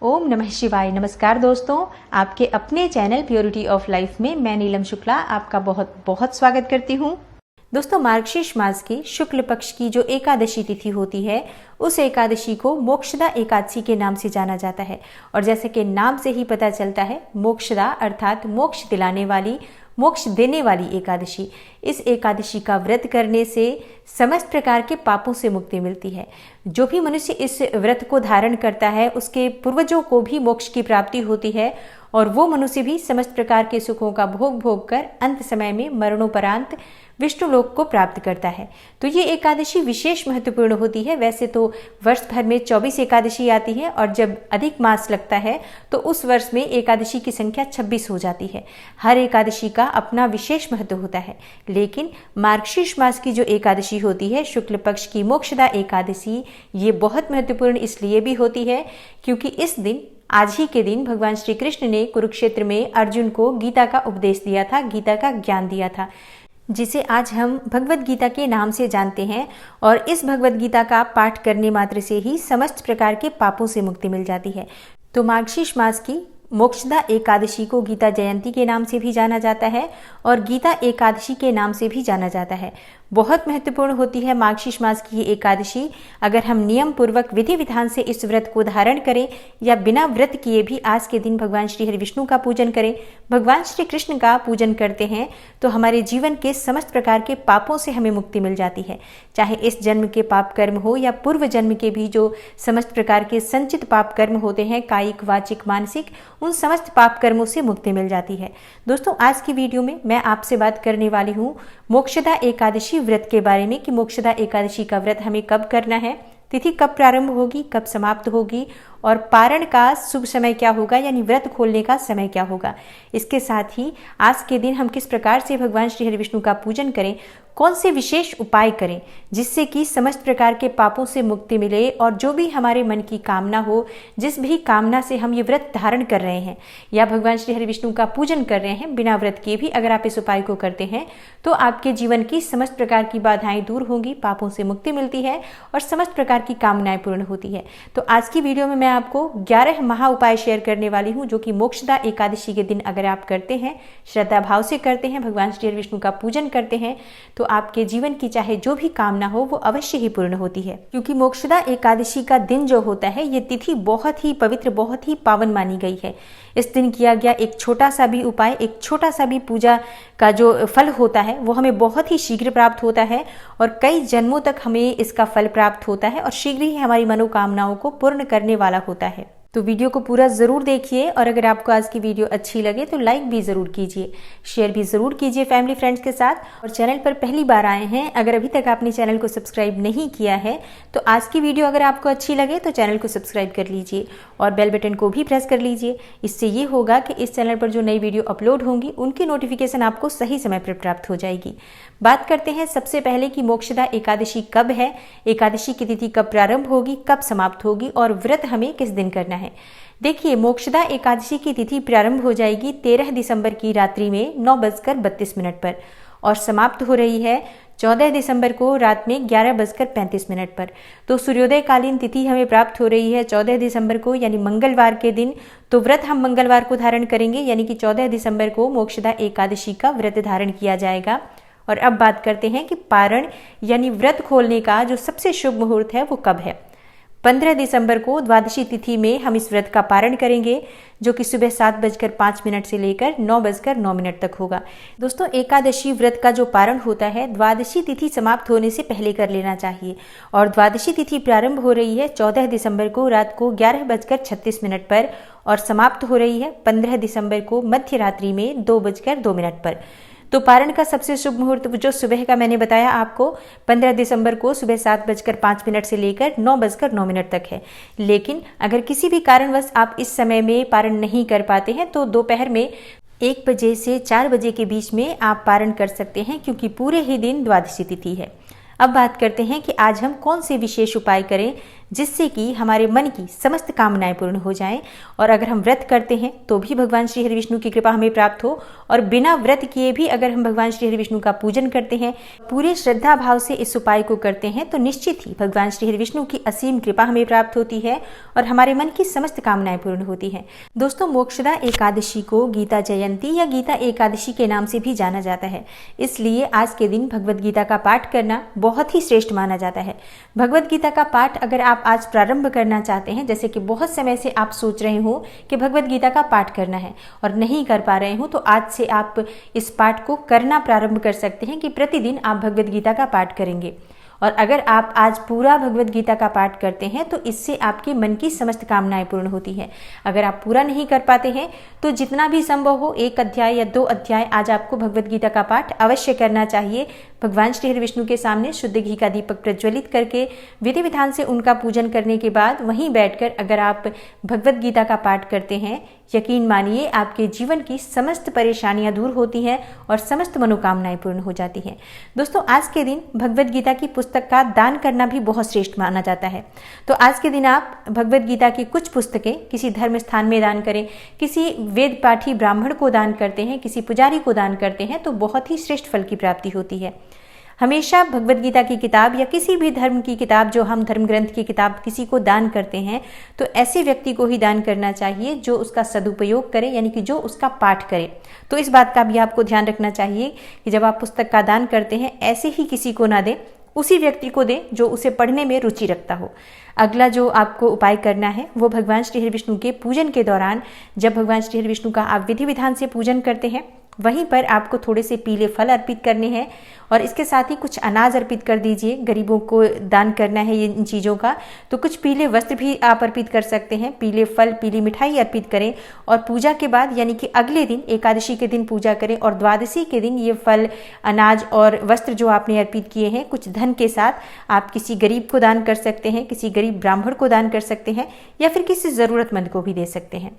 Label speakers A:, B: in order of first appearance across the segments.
A: ओम नमः शिवाय। नमस्कार दोस्तों, आपके अपने चैनल प्योरिटी ऑफ लाइफ में मैं नीलम शुक्ला आपका बहुत बहुत स्वागत करती हूँ। दोस्तों, मार्गशीर्ष मास की शुक्ल पक्ष की जो एकादशी तिथि होती है उस एकादशी को मोक्षदा एकादशी के नाम से जाना जाता है। और जैसे कि नाम से ही पता चलता है, मोक्षदा अर्थात मोक्ष दिलाने वाली, मोक्ष देने वाली एकादशी। इस एकादशी का व्रत करने से समस्त प्रकार के पापों से मुक्ति मिलती है। जो भी मनुष्य इस व्रत को धारण करता है उसके पूर्वजों को भी मोक्ष की प्राप्ति होती है और वो मनुष्य भी समस्त प्रकार के सुखों का भोग भोग कर अंत समय में मरणोपरांत विष्णु लोक को प्राप्त करता है। तो ये एकादशी विशेष महत्वपूर्ण होती है। वैसे तो वर्ष भर में 24 एकादशी आती है और जब अधिक मास लगता है तो उस वर्ष में एकादशी की संख्या 26 हो जाती है। हर एकादशी का अपना विशेष महत्व होता है, लेकिन मार्गशीर्ष मास की जो एकादशी होती है, शुक्ल पक्ष की मोक्षदा एकादशी, ये बहुत महत्वपूर्ण इसलिए भी होती है क्योंकि इस दिन, आज ही के दिन, भगवान श्री कृष्ण ने कुरुक्षेत्र में अर्जुन को गीता का उपदेश दिया था, गीता का ज्ञान दिया था, जिसे आज हम भगवत गीता के नाम से जानते हैं। और इस भगवत गीता का पाठ करने मात्र से ही समस्त प्रकार के पापों से मुक्ति मिल जाती है। तो मार्गशीर्ष मास की मोक्षदा एकादशी को गीता जयंती के नाम से भी जाना जाता है और गीता एकादशी के नाम से भी जाना जाता है। बहुत महत्वपूर्ण होती है मार्गशीर्ष मास की ये एकादशी। अगर हम नियम पूर्वक विधि विधान से इस व्रत को धारण करें या बिना व्रत किए भी आज के दिन भगवान श्री हरि विष्णु का पूजन करें, भगवान श्री कृष्ण का पूजन करते हैं, तो हमारे जीवन के समस्त प्रकार के पापों से हमें मुक्ति मिल जाती है। चाहे इस जन्म के पाप कर्म हो या पूर्व जन्म के भी जो समस्त प्रकार के संचित पाप कर्म होते हैं, कायिक, वाचिक, मानसिक, उन समस्त पाप कर्मों से मुक्ति मिल जाती है। दोस्तों, आज की वीडियो में मैं आपसे बात करने वाली हूँ मोक्षदा एकादशी व्रत के बारे में कि मोक्षदा एकादशी का व्रत हमें कब करना है, तिथि कब प्रारंभ होगी, कब समाप्त होगी और पारण का शुभ समय क्या होगा, यानी व्रत खोलने का समय क्या होगा। इसके साथ ही आज के दिन हम किस प्रकार से भगवान श्री हरि विष्णु का पूजन करें, कौन से विशेष उपाय करें जिससे कि समस्त प्रकार के पापों से मुक्ति मिले और जो भी हमारे मन की कामना हो, जिस भी कामना से हम ये व्रत धारण कर रहे हैं या भगवान श्री हरि विष्णु का पूजन कर रहे हैं, बिना व्रत किए भी अगर आप इस उपाय को करते हैं तो आपके जीवन की समस्त प्रकार की बाधाएं दूर होंगी, पापों से मुक्ति मिलती है और समस्त प्रकार की कामनाएं पूर्ण होती है। तो आज की वीडियो में मैं आपको 11 महा उपाय शेयर करने वाली हूँ जो कि मोक्षदा एकादशी के दिन अगर आप करते हैं, श्रद्धा भाव से करते हैं, भगवान श्री हरि विष्णु का पूजन करते हैं, तो आपके जीवन की चाहे जो भी कामना हो वो अवश्य ही पूर्ण होती है। क्योंकि मोक्षदा एकादशी का दिन जो होता है, ये तिथि बहुत ही पवित्र, बहुत ही पावन मानी गई है। इस दिन किया गया एक छोटा सा भी उपाय, एक छोटा सा भी पूजा का जो फल होता है वो हमें बहुत ही शीघ्र प्राप्त होता है और कई जन्मों तक हमें इसका फल प्राप्त होता है और शीघ्र ही हमारी मनोकामनाओं को पूर्ण करने वाला होता है। तो वीडियो को पूरा जरूर देखिए और अगर आपको आज की वीडियो अच्छी लगे तो लाइक भी जरूर कीजिए, शेयर भी जरूर कीजिए फैमिली फ्रेंड्स के साथ। और चैनल पर पहली बार आए हैं, अगर अभी तक आपने चैनल को सब्सक्राइब नहीं किया है तो आज की वीडियो अगर आपको अच्छी लगे तो चैनल को सब्सक्राइब कर लीजिए और बेल बटन को भी प्रेस कर लीजिए। इससे ये होगा कि इस चैनल पर जो नई वीडियो अपलोड होंगी उनकी नोटिफिकेशन आपको सही समय पर प्राप्त हो जाएगी। बात करते हैं सबसे पहले कि मोक्षदा एकादशी कब है, एकादशी की तिथि कब प्रारंभ होगी, कब समाप्त होगी और व्रत हमें किस दिन करना है। देखिए, मोक्षदा एकादशी की तिथि प्रारंभ हो जाएगी 13 दिसंबर की रात्रि में 9:32 पर और समाप्त हो रही है 14 दिसंबर को रात में 11:35 पर। तो सूर्योदय कालीन तिथि हमें प्राप्त हो रही है 14 दिसंबर को, यानी मंगलवार के दिन। तो व्रत हम मंगलवार को धारण करेंगे, यानी कि 14 दिसंबर को मोक्षदा एकादशी का व्रत धारण किया जाएगा। और अब बात करते हैं कि पारण यानी व्रत खोलने का जो सबसे शुभ मुहूर्त है वो कब है। 15 दिसंबर को द्वादशी तिथि में हम इस व्रत का पारण करेंगे जो कि सुबह 7:05 से लेकर 9:09 तक होगा। दोस्तों, एकादशी व्रत का जो पारण होता है द्वादशी तिथि समाप्त होने से पहले कर लेना चाहिए और द्वादशी तिथि प्रारंभ हो रही है 14 दिसंबर को रात को 11:36 पर और समाप्त हो रही है 15 दिसंबर को मध्य रात्रि में 2:02 पर। तो पारण का सबसे शुभ मुहूर्त जो सुबह का मैंने बताया आपको 15 दिसंबर को सुबह 7:05 से लेकर 9:09 तक है। लेकिन अगर किसी भी कारणवश आप इस समय में पारण नहीं कर पाते हैं तो दोपहर में 1 बजे से 4 बजे के बीच में आप पारण कर सकते हैं, क्योंकि पूरे ही दिन द्वादशी तिथि है। अब बात करते हैं कि आज हम कौन से विशेष उपाय करें जिससे कि हमारे मन की समस्त कामनाएं पूर्ण हो जाएं। और अगर हम व्रत करते हैं तो भी भगवान श्री हरि विष्णु की कृपा हमें प्राप्त हो, और बिना व्रत किए भी अगर हम भगवान श्री हरि विष्णु का पूजन करते हैं, पूरे श्रद्धा भाव से इस उपाय को करते हैं, तो निश्चित ही भगवान श्री हरि विष्णु की असीम कृपा हमें प्राप्त होती है और हमारे मन की समस्त कामनाएं पूर्ण होती हैं। दोस्तों, मोक्षदा एकादशी को गीता जयंती या गीता एकादशी के नाम से भी जाना जाता है, इसलिए आज के दिन भगवद गीता का पाठ करना बहुत ही श्रेष्ठ माना जाता है। भगवद गीता का पाठ अगर आप आज प्रारंभ करना चाहते हैं, जैसे कि बहुत समय से आप सोच रहे हो कि भगवद गीता का पाठ करना है और नहीं कर पा रहे हो, तो आज से आप इस पाठ को करना प्रारंभ कर सकते हैं कि प्रतिदिन आप भगवद गीता का पाठ करेंगे। और अगर आप आज पूरा भगवद गीता का पाठ करते हैं तो इससे आपके मन की समस्त कामनाएं पूर्ण होती हैं। अगर आप पूरा नहीं कर पाते हैं तो जितना भी संभव हो 1 अध्याय या 2 अध्याय आज आपको भगवद गीता का पाठ अवश्य करना चाहिए। भगवान श्री हरि विष्णु के सामने शुद्ध घी का दीपक प्रज्वलित करके विधि विधान से उनका पूजन करने के बाद वहीं बैठकर अगर आप भगवद गीता का पाठ करते हैं, यकीन मानिए आपके जीवन की समस्त परेशानियां दूर होती हैं और समस्त मनोकामनाएं पूर्ण हो जाती हैं। दोस्तों, आज के दिन भगवद गीता की पुस्तक का दान करना भी बहुत श्रेष्ठ माना जाता है। तो आज के दिन आप भगवद गीता की कुछ पुस्तकें किसी धर्म स्थान में दान करें, किसी वेद पाठी ब्राह्मण को दान करते हैं, किसी पुजारी को दान करते हैं, तो बहुत ही श्रेष्ठ फल की प्राप्ति होती है। हमेशा भगवद गीता की किताब या किसी भी धर्म की किताब, जो हम धर्म ग्रंथ की किताब किसी को दान करते हैं, तो ऐसे व्यक्ति को ही दान करना चाहिए जो उसका सदुपयोग करे, यानी कि जो उसका पाठ करे। तो इस बात का भी आपको ध्यान रखना चाहिए कि जब आप पुस्तक का दान करते हैं, ऐसे ही किसी को ना दें, उसी व्यक्ति को दें जो उसे पढ़ने में रुचि रखता हो। अगला जो आपको उपाय करना है वो भगवान श्री हरि विष्णु के पूजन के दौरान, जब भगवान श्री हरि विष्णु का आप विधि विधान से पूजन करते हैं, वहीं पर आपको थोड़े से पीले फल अर्पित करने हैं और इसके साथ ही कुछ अनाज अर्पित कर दीजिए। गरीबों को दान करना है इन चीज़ों का, तो कुछ पीले वस्त्र भी आप अर्पित कर सकते हैं, पीले फल, पीली मिठाई अर्पित करें और पूजा के बाद, यानी कि अगले दिन एकादशी के दिन पूजा करें और द्वादशी के दिन ये फल, अनाज और वस्त्र जो आपने अर्पित किए हैं, कुछ धन के साथ आप किसी गरीब को दान कर सकते हैं, किसी गरीब ब्राह्मण को दान कर सकते हैं या फिर किसी ज़रूरतमंद को भी दे सकते हैं।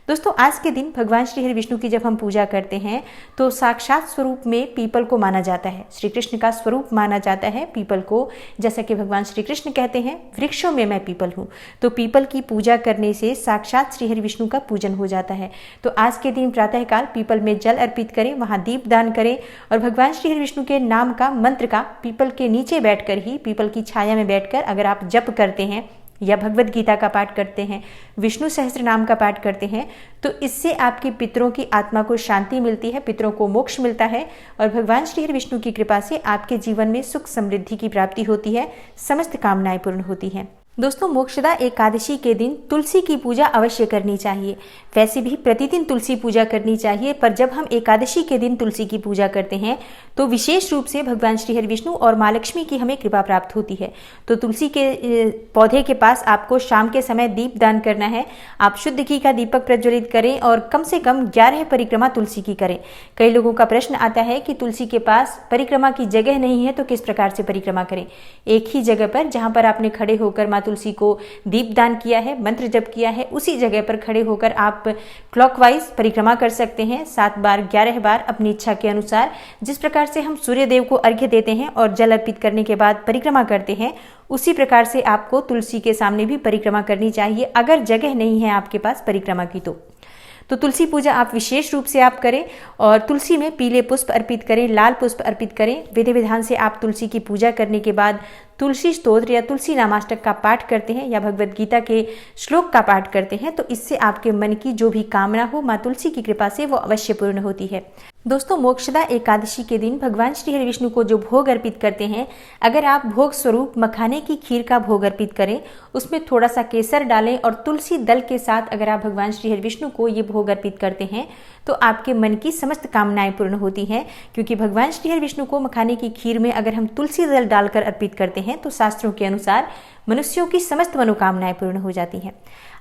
A: दोस्तों, आज के दिन भगवान श्री हरि विष्णु की जब हम पूजा करते हैं तो साक्षात स्वरूप में पीपल को माना जाता है, श्री कृष्ण का स्वरूप माना जाता है पीपल को। जैसा कि भगवान श्री कृष्ण कहते हैं, वृक्षों में मैं पीपल हूँ, तो पीपल की पूजा करने से साक्षात श्री हरि विष्णु का पूजन हो जाता है। तो आज के दिन प्रातःकाल पीपल में जल अर्पित करें, वहाँ दीप दान करें और भगवान श्री हरि विष्णु के नाम का मंत्र का पीपल के नीचे बैठकर ही, पीपल की छाया में बैठकर अगर आप जप करते हैं या भगवद गीता का पाठ करते हैं, विष्णु सहस्त्र नाम का पाठ करते हैं, तो इससे आपके पितरों की आत्मा को शांति मिलती है, पितरों को मोक्ष मिलता है और भगवान श्री हरि विष्णु की कृपा से आपके जीवन में सुख समृद्धि की प्राप्ति होती है, समस्त कामनाएं पूर्ण होती हैं। दोस्तों, मोक्षदा एकादशी के दिन तुलसी की पूजा अवश्य करनी चाहिए। वैसे भी प्रतिदिन तुलसी पूजा करनी चाहिए, पर जब हम एकादशी के दिन तुलसी की पूजा करते हैं तो विशेष रूप से भगवान श्री हरि विष्णु और माँ लक्ष्मी की हमें कृपा प्राप्त होती है। तो तुलसी के पौधे के पास आपको शाम के समय दीप दान करना है। आप शुद्ध घी का दीपक प्रज्वलित करें और कम से कम 11 परिक्रमा तुलसी की करें। कई लोगों का प्रश्न आता है कि तुलसी के पास परिक्रमा की जगह नहीं है तो किस प्रकार से परिक्रमा करें। एक ही जगह पर जहाँ पर आपने खड़े होकर माँ तुलसी को दीप दान किया है, मंत्र जप किया है, उसी जगह पर खड़े होकर आप क्लॉकवाइज परिक्रमा कर सकते हैं 7 बार, 11 बार अपनी इच्छा के अनुसार। जिस प्रकार से हम सूर्य देव को अर्घ्य देते हैं और जल अर्पित करने के बाद परिक्रमा करते हैं, उसी प्रकार से आपको तुलसी के सामने भी परिक्रमा करनी चाहिए, अगर जगह नहीं है आपके पास परिक्रमा की तो तुलसी पूजा आप विशेष रूप से आप करें और तुलसी में पीले पुष्प अर्पित करें, लाल पुष्प अर्पित करें। विधि विधान से आप तुलसी की पूजा करने के बाद तुलसी स्तोत्र या तुलसी नामाष्टक का पाठ करते हैं या भगवद गीता के श्लोक का पाठ करते हैं, तो इससे आपके मन की जो भी कामना हो माँ तुलसी की कृपा से वो अवश्य पूर्ण होती है। दोस्तों, मोक्षदा एकादशी के दिन भगवान श्री हरि विष्णु को जो भोग अर्पित करते हैं, अगर आप भोग स्वरूप मखाने की खीर का भोग अर्पित करें, उसमें थोड़ा सा केसर डालें और तुलसी दल के साथ अगर आप भगवान श्री हरि विष्णु को ये भोग अर्पित करते हैं तो आपके मन की समस्त कामनाएं पूर्ण होती हैं। क्योंकि भगवान श्री हरि विष्णु को मखाने की खीर में अगर हम तुलसी दल डालकर अर्पित करते हैं तो शास्त्रों के अनुसार मनुष्यों की समस्त मनोकामनाएं पूर्ण हो जाती हैं।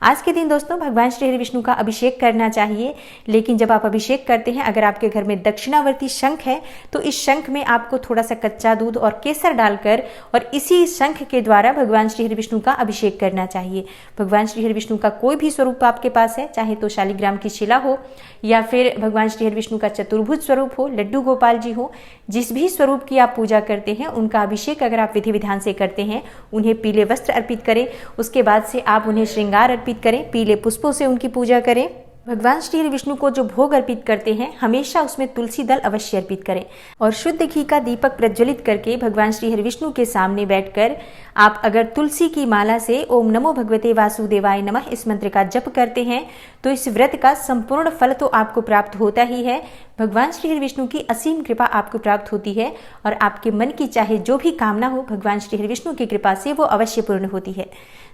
A: आज के दिन दोस्तों भगवान श्री हरि विष्णु का अभिषेक करना चाहिए, लेकिन जब आप अभिषेक करते हैं, अगर आपके घर में दक्षिणावर्ती शंख है तो इस शंख में आपको थोड़ा सा कच्चा दूध और केसर डालकर और इसी शंख के द्वारा भगवान श्री हरि विष्णु का अभिषेक करना चाहिए। भगवान श्री हरि विष्णु का कोई भी स्वरूप आपके पास है, चाहे तो शालिग्राम की शिला हो या फिर भगवान श्री हरि विष्णु का चतुर्भुज स्वरूप हो, लड्डू गोपाल जी हो, जिस भी स्वरूप की आप पूजा करते हैं उनका अभिषेक अगर आप विधि विधान से करते हैं, उन्हें पीले वस्त्र अर्पित करें। उसके बाद से आप उन्हें श्रृंगार अर्पित करें, पीले पुष्पों से उनकी पूजा करें। भगवान श्री हरि विष्णु को जो भोग अर्पित करते हैं हमेशा उसमें तुलसी दल अवश्य अर्पित करें और शुद्ध घी का दीपक प्रज्वलित करके भगवान श्री हरि विष्णु के सामने बैठकर आप अगर तुलसी की माला से ओम नमो भगवते वासुदेवाय नमः इस मंत्र का जप करते हैं तो इस व्रत का संपूर्ण फल तो आपको प्राप्त होता ही है। भगवान श्री हरि विष्णु की असीम कृपा आपको प्राप्त होती है और आपके मन की चाहे जो भी कामना हो भगवान श्री हरि विष्णु की कृपा से वो अवश्य पूर्ण होती है।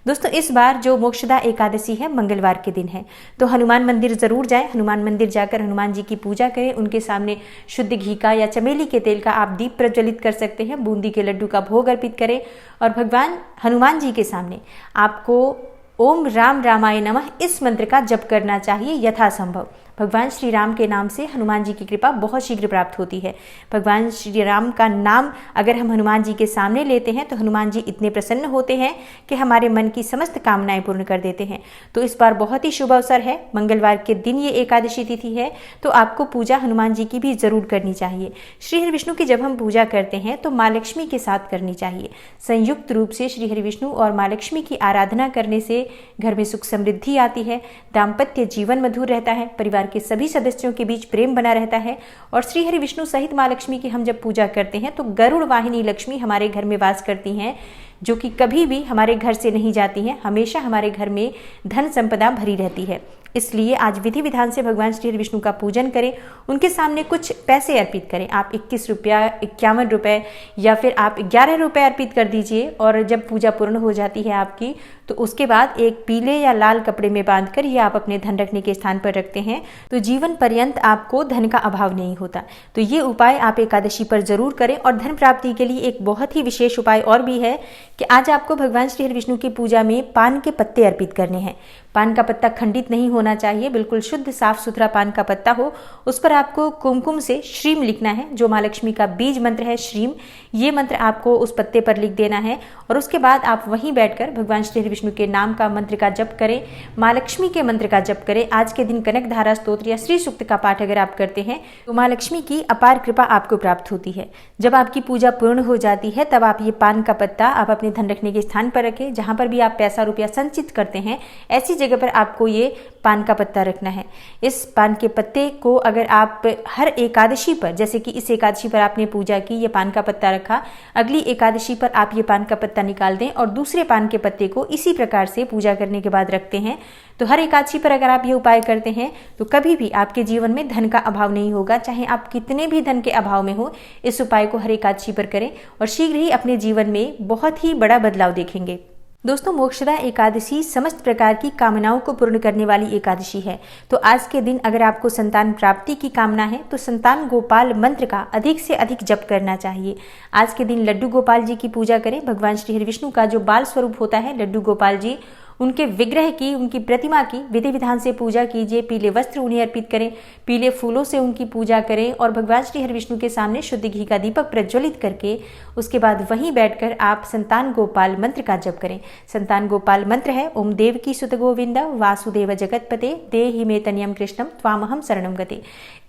A: दोस्तों इस बार जो मोक्षदा एकादशी है मंगलवार के दिन है, तो हनुमान मंदिर जरूर जाएं। हनुमान मंदिर जाकर हनुमान जी की पूजा करें, उनके सामने शुद्ध घी का या चमेली के तेल का आप दीप प्रज्वलित कर सकते हैं, बूंदी के लड्डू का भोग अर्पित करें और भगवान हनुमान जी के सामने आपको ओम राम रामाय नमः इस मंत्र का जप करना चाहिए यथासंभव। भगवान श्री राम के नाम से हनुमान जी की कृपा बहुत शीघ्र प्राप्त होती है। भगवान श्री राम का नाम अगर हम हनुमान जी के सामने लेते हैं तो हनुमान जी इतने प्रसन्न होते हैं कि हमारे मन की समस्त कामनाएं पूर्ण कर देते हैं। तो इस बार बहुत ही शुभ अवसर है, मंगलवार के दिन ये एकादशी तिथि है, तो आपको पूजा हनुमान जी की भी जरूर करनी चाहिए। श्री हरि विष्णु की जब हम पूजा करते हैं तो माँ लक्ष्मी के साथ करनी चाहिए। संयुक्त रूप से श्री हरि विष्णु और माँ लक्ष्मी की आराधना करने से घर में सुख समृद्धि आती है, दाम्पत्य जीवन मधुर रहता है, परिवार के सभी सदस्यों के बीच प्रेम बना रहता है। और श्री हरि विष्णु सहित माँ लक्ष्मी की हम जब पूजा करते हैं तो गरुड़ वाहिनी लक्ष्मी हमारे घर में वास करती हैं, जो कि कभी भी हमारे घर से नहीं जाती हैं, हमेशा हमारे घर में धन संपदा भरी रहती है। इसलिए आज विधि विधान से भगवान श्री हरि विष्णु का पूजन करें, उनके सामने कुछ पैसे अर्पित करें। आप 21 रुपया, 51 रुपये या फिर आप 11 रुपये अर्पित कर दीजिए और जब पूजा पूर्ण हो जाती है आपकी तो उसके बाद एक पीले या लाल कपड़े में बांधकर ये आप अपने धन रखने के स्थान पर रखते हैं तो जीवन पर्यंत आपको धन का अभाव नहीं होता। तो ये उपाय आप एकादशी पर जरूर करें। और धन प्राप्ति के लिए एक बहुत ही विशेष उपाय और भी है कि आज आपको भगवान श्री हरि विष्णु की पूजा में पान के पत्ते अर्पित करने हैं। पान का पत्ता खंडित नहीं होना चाहिए, बिल्कुल शुद्ध साफ सुथरा पान का पत्ता हो। उस पर आपको कुमकुम से श्रीम लिखना है, जो माँ लक्ष्मी का बीज मंत्र है श्रीम, ये मंत्र आपको उस पत्ते पर लिख देना है। और उसके बाद आप वहीं बैठकर भगवान श्री हरि विष्णु के नाम का मंत्र का जप करें, माँ लक्ष्मी के मंत्र का जप करें। आज के दिन कनक धारा स्तोत्र या श्री सूक्त का पाठ अगर आप करते हैं तो माँ लक्ष्मी की अपार कृपा आपको प्राप्त होती है। जब आपकी पूजा पूर्ण हो जाती है तब आप ये पान का पत्ता आप अपने धन रखने के स्थान पर रखें, जहां पर भी आप पैसा रुपया संचित करते हैं ऐसी जगह पर आपको ये पान का पत्ता रखना है। इस पान के पत्ते को अगर आप हर एकादशी पर, जैसे कि इस एकादशी पर आपने पूजा की, ये पान का पत्ता रखा, अगली एकादशी पर आप ये पान का पत्ता निकाल दें और दूसरे पान के पत्ते को इसी प्रकार से पूजा करने के बाद रखते हैं, तो हर एकादशी पर अगर आप ये उपाय करते हैं तो कभी भी आपके जीवन में धन का अभाव नहीं होगा। चाहे आप कितने भी धन के अभाव में हो, इस उपाय को हर एकादशी पर करें और शीघ्र ही अपने जीवन में बहुत ही बड़ा बदलाव देखेंगे। दोस्तों मोक्षदा एकादशी समस्त प्रकार की कामनाओं को पूर्ण करने वाली एकादशी है। तो आज के दिन अगर आपको संतान प्राप्ति की कामना है तो संतान गोपाल मंत्र का अधिक से अधिक जप करना चाहिए। आज के दिन लड्डू गोपाल जी की पूजा करें। भगवान श्री हरि विष्णु का जो बाल स्वरूप होता है लड्डू गोपाल जी, उनके विग्रह की, उनकी प्रतिमा की विधि विधान से पूजा कीजिए। पीले वस्त्र उन्हें अर्पित करें, पीले फूलों से उनकी पूजा करें और भगवान श्री हरि विष्णु के सामने शुद्ध घी का दीपक प्रज्वलित करके उसके बाद वहीं बैठकर आप संतान गोपाल मंत्र का जप करें। संतान गोपाल मंत्र है ओम देवकी सुत गोविंद वासुदेव जगतपते देहि मे तनयम कृष्णम त्वामहम शरणम गते।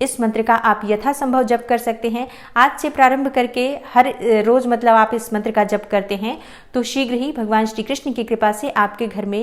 A: इस मंत्र का आप यथासंभव जप कर सकते हैं। आज से प्रारंभ करके हर रोज मतलब आप इस मंत्र का जप करते हैं तो शीघ्र ही भगवान श्री कृष्ण की कृपा से आपके घर में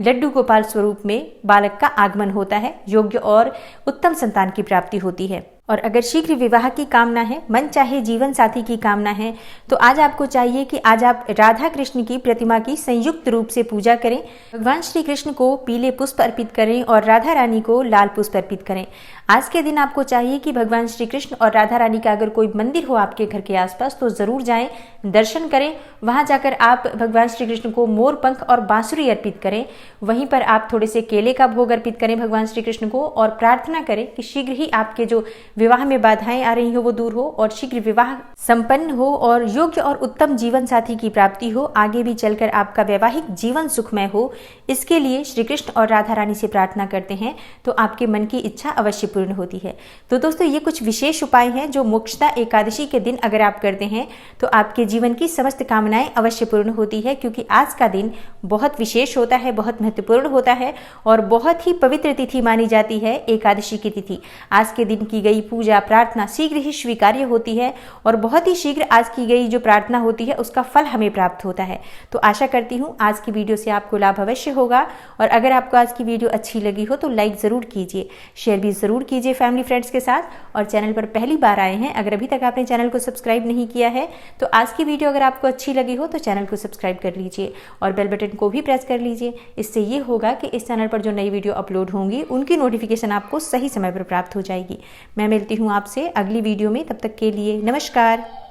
A: लड्डू गोपाल स्वरूप में बालक का आगमन होता है, योग्य और उत्तम संतान की प्राप्ति होती है। और अगर शीघ्र विवाह की कामना है, मन चाहे जीवन साथी की कामना है, तो आज आपको चाहिए कि आज आप राधा कृष्ण की प्रतिमा की संयुक्त रूप से पूजा करें। भगवान श्री कृष्ण को पीले पुष्प अर्पित करें और राधा रानी को लाल पुष्प अर्पित करें। आज के दिन आपको चाहिए कि भगवान श्री कृष्ण और राधा रानी का अगर कोई मंदिर हो आपके घर के आसपास तो जरूर जाएं, दर्शन करें। वहां जाकर आप भगवान श्री कृष्ण को मोर पंख और बांसुरी अर्पित करें। वहीं पर आप थोड़े से केले का भोग अर्पित करें भगवान श्री कृष्ण को और प्रार्थना करें कि शीघ्र ही आपके जो विवाह में बाधाएं आ रही हो वो दूर हो और शीघ्र विवाह संपन्न हो और योग्य और उत्तम जीवन साथी की प्राप्ति हो, आगे भी चलकर आपका वैवाहिक जीवन सुखमय हो, इसके लिए श्री कृष्ण और राधा रानी से प्रार्थना करते हैं तो आपके मन की इच्छा अवश्य पूर्ण होती है। तो दोस्तों ये कुछ विशेष उपाय हैं जो मोक्षदा एकादशी के दिन अगर आप करते हैं तो आपके जीवन की समस्त कामनाएं अवश्य पूर्ण होती है, क्योंकि आज का दिन बहुत विशेष होता है, बहुत महत्वपूर्ण होता है और बहुत ही पवित्र तिथि मानी जाती है एकादशी की तिथि। आज के दिन की गई पूजा प्रार्थना शीघ्र ही स्वीकार्य होती है और बहुत ही शीघ्र आज की गई जो प्रार्थना होती है उसका फल हमें प्राप्त होता है। तो आशा करती हूँ आज की वीडियो से आपको लाभ अवश्य होगा और अगर आपको आज की वीडियो अच्छी लगी हो तो लाइक ज़रूर कीजिए, शेयर भी ज़रूर कीजिए फैमिली फ्रेंड्स के साथ। और चैनल पर पहली बार आए हैं, अगर अभी तक आपने चैनल को सब्सक्राइब नहीं किया है तो आज की वीडियो अगर आपको अच्छी लगी हो तो चैनल को सब्सक्राइब कर लीजिए और बेल बटन को भी प्रेस कर लीजिए। इससे ये होगा कि इस चैनल पर जो नई वीडियो अपलोड होंगी उनकी नोटिफिकेशन आपको सही समय पर प्राप्त हो जाएगी। मैं मिलती हूँ आपसे अगली वीडियो में, तब तक के लिए नमस्कार।